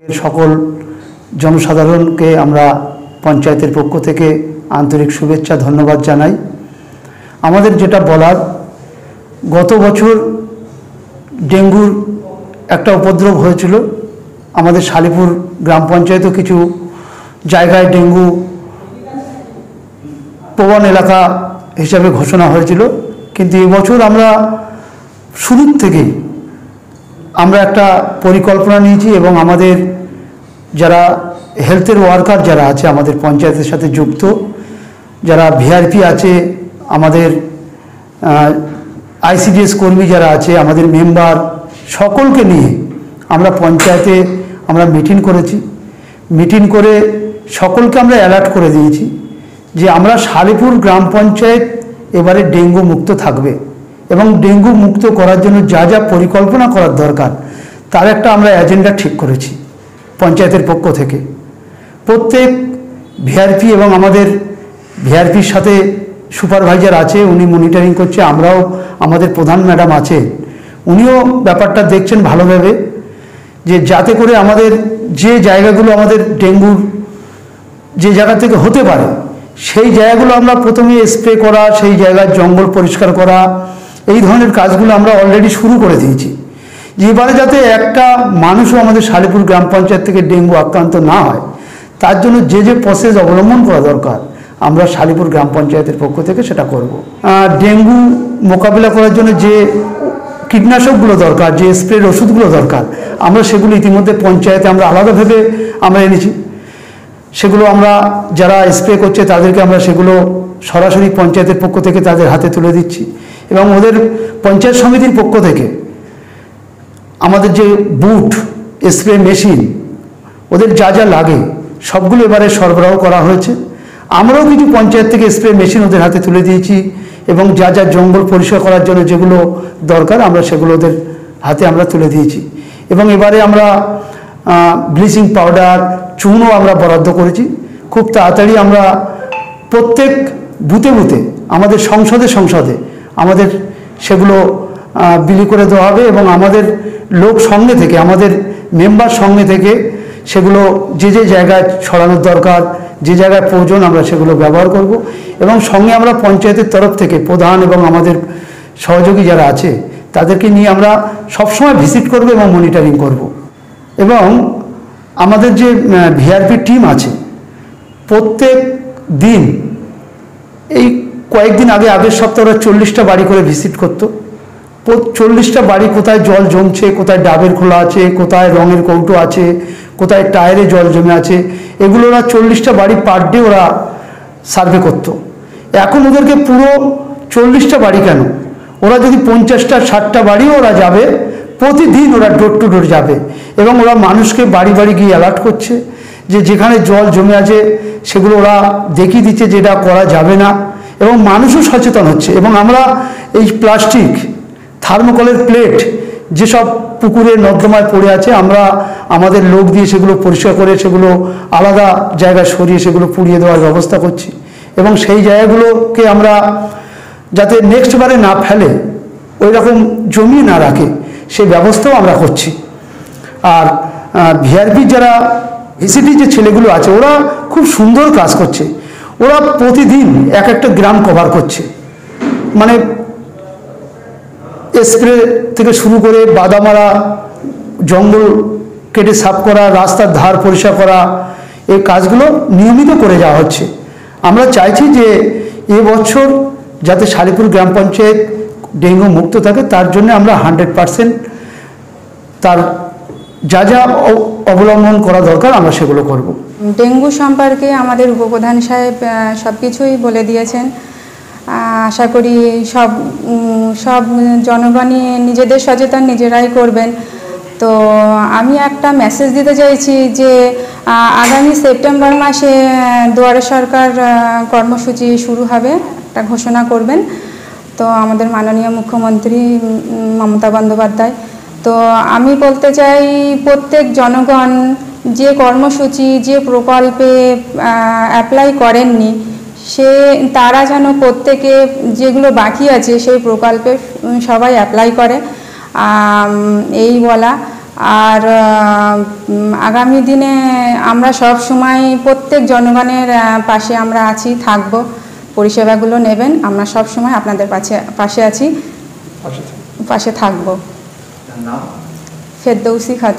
সকল জনসাধারণকে আমরা পঞ্চায়েতের পক্ষ থেকে আন্তরিক শুভেচ্ছা ধন্যবাদ জানাই। আমাদের যেটা বলার, গত বছর ডেঙ্গুর একটা উপদ্রব হয়েছিল। আমাদের শালিপুর গ্রাম পঞ্চায়েতও কিছু জায়গায় ডেঙ্গু প্রবণ এলাকা হিসাবে ঘোষণা হয়েছিল, কিন্তু এবছর আমরা শুরুর থেকেই আমরা একটা পরিকল্পনা নিয়েছি এবং আমাদের যারা হেলথের ওয়ার্কার যারা আছে আমাদের পঞ্চায়েতের সাথে যুক্ত, যারা ভিআরপি আছে, আমাদের আইসিডিএস কর্মী যারা আছে, আমাদের মেম্বার, সকলকে নিয়ে আমরা পঞ্চায়েতে আমরা মিটিং করেছি। মিটিং করে সকলকে আমরা অ্যালার্ট করে দিয়েছি যে আমরা শালিপুর গ্রাম পঞ্চায়েত এবারে ডেঙ্গু মুক্ত থাকবে এবং ডেঙ্গু মুক্ত করার জন্য যা যা পরিকল্পনা করার দরকার তার একটা আমরা এজেন্ডা ঠিক করেছি পঞ্চায়েতের পক্ষ থেকে। প্রত্যেক ভিআরপি এবং আমাদের ভিআরপির সাথে সুপারভাইজার আছে, উনি মনিটরিং করছে। আমরাও, আমাদের প্রধান ম্যাডাম আছে, উনিও ব্যাপারটা দেখছেন ভালোভাবে, যে যাতে করে আমাদের যে জায়গাগুলো আমাদের ডেঙ্গুর যে জায়গা থেকে হতে পারে সেই জায়গাগুলো আমরা প্রথমে স্প্রে করা, সেই জায়গার জঙ্গল পরিষ্কার করা, এই ধরনের কাজগুলো আমরা অলরেডি শুরু করে দিয়েছি। এবারে যাতে একটা মানুষও আমাদের শালিপুর গ্রাম পঞ্চায়েত থেকে ডেঙ্গু আক্রান্ত না হয়, তার জন্য যে যে প্রসেস অবলম্বন করা দরকার আমরা শালিপুর গ্রাম পঞ্চায়েতের পক্ষ থেকে সেটা করব। ডেঙ্গু মোকাবিলা করার জন্য যে কীটনাশকগুলো দরকার, যে স্প্রের ওষুধগুলো দরকার, আমরা সেগুলো ইতিমধ্যে পঞ্চায়েতে আমরা আলাদাভাবে আমরা এনেছি। সেগুলো আমরা যারা স্প্রে করছে তাদেরকে আমরা সেগুলো সরাসরি পঞ্চায়েতের পক্ষ থেকে তাদের হাতে তুলে দিচ্ছি এবং ওদের পঞ্চায়েত সমিতির পক্ষ থেকে আমাদের যে বুট, স্প্রে মেশিন, ওদের যা যা লাগে সবগুলো এবারে সরবরাহ করা হয়েছে। আমরাও কিছু পঞ্চায়েত থেকে স্প্রে মেশিন ওদের হাতে তুলে দিয়েছি এবং যা যা জঙ্গল পরিষ্কার করার জন্য যেগুলো দরকার আমরা সেগুলো ওদের হাতে আমরা তুলে দিয়েছি। এবং এবারে আমরা ব্লিচিং পাউডার, চুনও আমরা বরাদ্দ করেছি। খুব তাড়াতাড়ি আমরা প্রত্যেক বুথে বুথে আমাদের সংসদে আমাদের সেগুলো বিলি করে দেওয়া হবে এবং আমাদের লোক সঙ্গে থেকে, আমাদের মেম্বার সঙ্গে থেকে সেগুলো যে যে জায়গায় ছড়ানোর দরকার, যে জায়গায় প্রয়োজন আমরা সেগুলো ব্যবহার করব। এবং সঙ্গে আমরা পঞ্চায়েতের তরফ থেকে প্রধান এবং আমাদের সহযোগী যারা আছে তাদেরকে নিয়ে আমরা সবসময় ভিজিট করব এবং মনিটরিং করব। এবং আমাদের যে ভিআরপি টিম আছে, প্রত্যেক দিন, এই কয়েকদিন আগের সপ্তাহে ওরা 40টা বাড়ি করে ভিজিট করতো। 40টা বাড়ি কোথায় জল জমছে, কোথায় ডাবের খোলা আছে, কোথায় রঙের কৌটো আছে, কোথায় টায়ারে জল জমে আছে, এগুলো ওরা 40টা বাড়ি পার ডে ওরা সার্ভে করতো। এখন ওদেরকে পুরো 40টা বাড়ি কেন, ওরা যদি 50টা 60টা বাড়িও ওরা যাবে, প্রতিদিন ওরা ডোর টু ডোর যাবে এবং ওরা মানুষকে বাড়ি বাড়ি গিয়ে অ্যালার্ট করছে যে যেখানে জল জমে আছে সেগুলো ওরা দেখিয়ে দিচ্ছে যে এটা করা যাবে না, এবং মানুষও সচেতন হচ্ছে। এবং আমরা এই প্লাস্টিক, থার্মোকলের প্লেট যেসব পুকুরে নর্দমায় পড়ে আছে, আমরা আমাদের লোক দিয়ে সেগুলো পরিষ্কার করে সেগুলো আলাদা জায়গায় সরিয়ে সেগুলো পুড়িয়ে দেওয়ার ব্যবস্থা করছি এবং সেই জায়গাগুলোকে আমরা যাতে নেক্সট বারে না ফেলে, ওই রকম জমিয়ে না রাখে, সেই ব্যবস্থাও আমরা করছি। আর ভিআরপি যারা ভিসিটি যে ছেলেগুলো আছে ওরা খুব সুন্দর কাজ করছে। ওরা প্রতিদিন এক একটা গ্রাম কভার করছে, মানে স্প্রে থেকে শুরু করে বাদামারা, জঙ্গল কেটে সাফ করা, রাস্তার ধার পরিষ্কার করা, এই কাজগুলো নিয়মিত করে যাওয়া হচ্ছে। আমরা চাইছি যে এবছর যাতে শালিপুর গ্রাম পঞ্চায়েত ডেঙ্গু মুক্ত থাকে, তার জন্য আমরা 100% তার যা যা অবলম্বন করা দরকার আমরা সেগুলো করব। ডেঙ্গু সম্পর্কে আমাদের উপপ্রধান সাহেব সব কিছুই বলে দিয়েছেন। আশা করি সব জনগণই নিজেদের সচেতন নিজেরাই করবেন। তো আমি একটা মেসেজ দিতে চাইছি যে আগামী সেপ্টেম্বর মাসে দুয়ারে সরকার কর্মসূচি শুরু হবে, একটা ঘোষণা করবেন তো আমাদের মাননীয় মুখ্যমন্ত্রী মমতা বন্দ্যোপাধ্যায়। তো আমি বলতে চাই প্রত্যেক জনগণ যে কর্মসূচি, যে প্রকল্পে অ্যাপ্লাই করেননি, তারা যেন প্রত্যেকে যেগুলো বাকি আছে সেই প্রকল্পে সবাই অ্যাপ্লাই করে, এই বলা। আর আগামী দিনে আমরা সব সময় প্রত্যেক জনগণের পাশে আমরা আছি, থাকব। পরিষেবাগুলো নেবেন, আমরা সব সময় আপনাদের পাশে আছি, পাশে থাকব। ফেরদৌসী খাতুন।